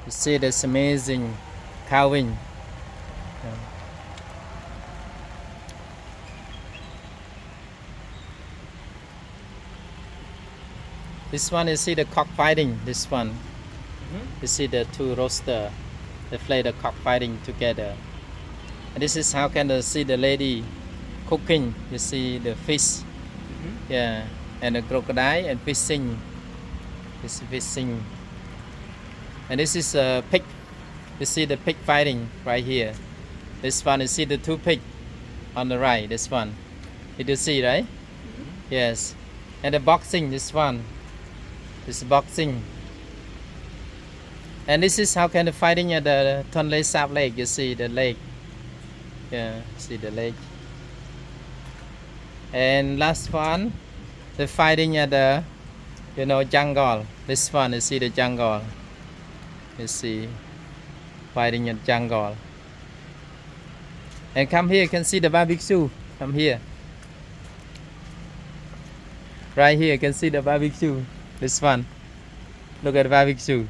You see this amazing carving. This one, you see the cockfighting. This one, you see the two rooster. They play the cockfighting together. And this is how can you see the lady cooking. You see the fish, yeah, and the crocodile and fishing. This fishing. And this is a pig. You see the pig fighting right here. This one, you see the two pigs on the right. This one, did you see, right? Yes. And the boxing. This one. This boxing. And this is how can the fighting at the Tonle Sap Lake. You see the lake. Yeah, see the lake. And last one, the fighting at the, jungle. This one, you see the jungle. You see, fighting at jungle. And come here, you can see the barbecue. Come here. Right here, you can see the barbecue. This one. Look at the barbecue.